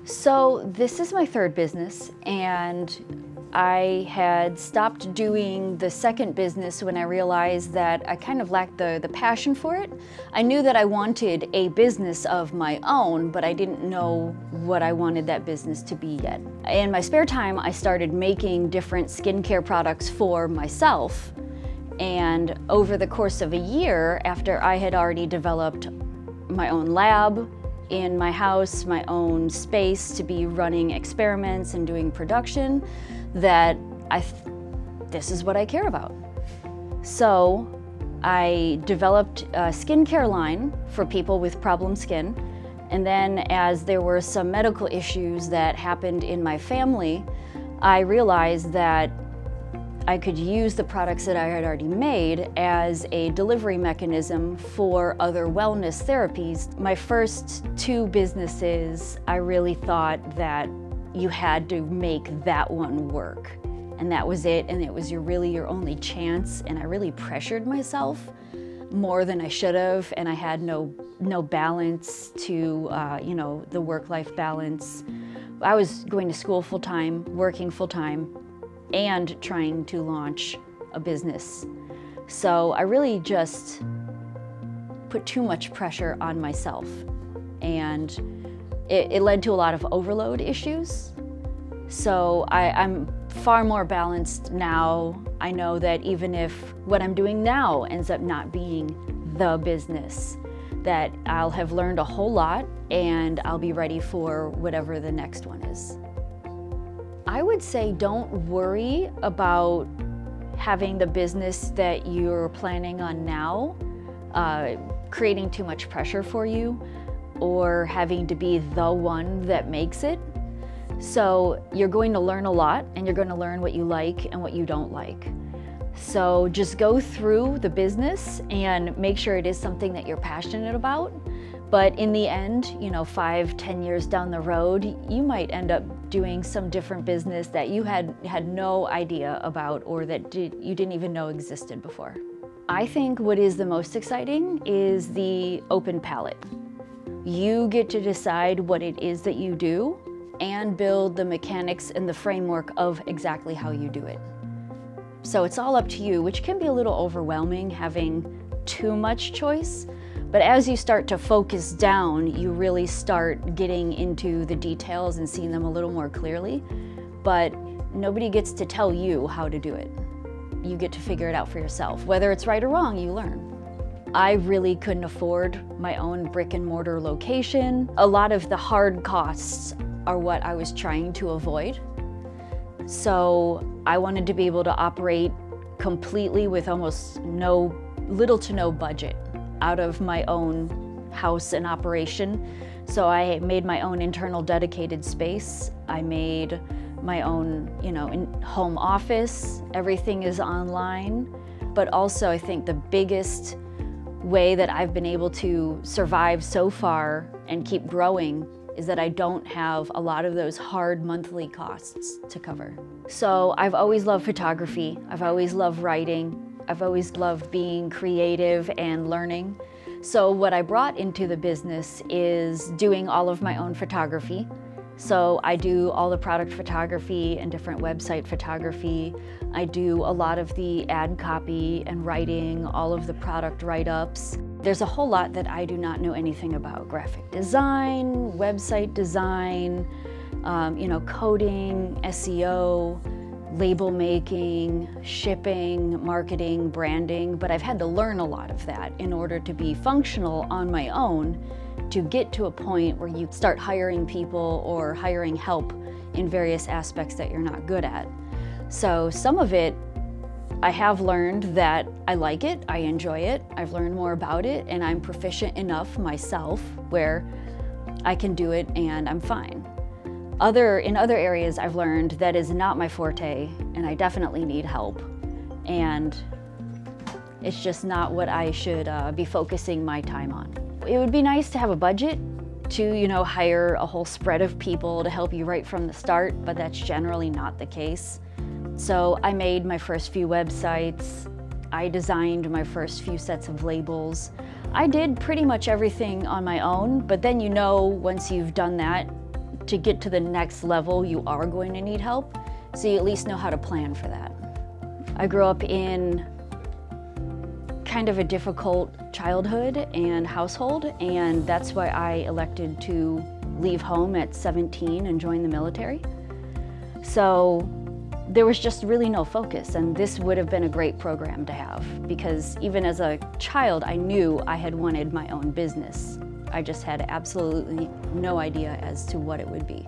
So this is my third business, and I had stopped doing the second business when I realized that I kind of lacked the passion for it. I knew that I wanted a business of my own, but I didn't know what I wanted that business to be yet. In my spare time, I started making different skincare products for myself. And over the course of a year, after I had already developed my own lab in my house, my own space to be running experiments and doing production, that this is what I care about. So I developed a skincare line for people with problem skin. And then as there were some medical issues that happened in my family, I realized that I could use the products that I had already made as a delivery mechanism for other wellness therapies. My first two businesses, I really thought that you had to make that one work. And that was it, and it was really your only chance. And I really pressured myself more than I should have, and I had no balance to, the work-life balance. I was going to school full-time, working full-time, and trying to launch a business. So I really just put too much pressure on myself, and it led to a lot of overload issues. So I'm far more balanced now. I know that even if what I'm doing now ends up not being the business, that I'll have learned a whole lot and I'll be ready for whatever the next one is. I would say don't worry about having the business that you're planning on now creating too much pressure for you or having to be the one that makes it. So you're going to learn a lot, and you're going to learn what you like and what you don't like. So just go through the business and make sure it is something that you're passionate about. But in the end, 5-10 years down the road, you might end up doing some different business that you had no idea about or that you didn't even know existed before. I think what is the most exciting is the open palette. You get to decide what it is that you do and build the mechanics and the framework of exactly how you do it. So it's all up to you, which can be a little overwhelming having too much choice. But as you start to focus down, you really start getting into the details and seeing them a little more clearly. But nobody gets to tell you how to do it. You get to figure it out for yourself. Whether it's right or wrong, you learn. I really couldn't afford my own brick and mortar location. A lot of the hard costs are what I was trying to avoid. So I wanted to be able to operate completely with almost little to no budget out of my own house and operation. So I made my own internal dedicated space. I made my own, home office. Everything is online. But also I think the biggest way that I've been able to survive so far and keep growing is that I don't have a lot of those hard monthly costs to cover. So I've always loved photography. I've always loved writing. I've always loved being creative and learning. So what I brought into the business is doing all of my own photography. So I do all the product photography and different website photography. I do a lot of the ad copy and writing, all of the product write-ups. There's a whole lot that I do not know anything about. Graphic design, website design, coding, SEO, label making, shipping, marketing, branding, but I've had to learn a lot of that in order to be functional on my own to get to a point where you start hiring people or hiring help in various aspects that you're not good at. So some of it, I have learned that I like it, I enjoy it, I've learned more about it, and I'm proficient enough myself where I can do it and I'm fine. In other areas I've learned that is not my forte, and I definitely need help. And it's just not what I should be focusing my time on. It would be nice to have a budget to, hire a whole spread of people to help you right from the start, but that's generally not the case. So I made my first few websites. I designed my first few sets of labels. I did pretty much everything on my own, but then once you've done that, to get to the next level, you are going to need help, so you at least know how to plan for that. I grew up in kind of a difficult childhood and household, and that's why I elected to leave home at 17 and join the military. So there was just really no focus, and this would have been a great program to have, because even as a child, I knew I had wanted my own business. I just had absolutely no idea as to what it would be.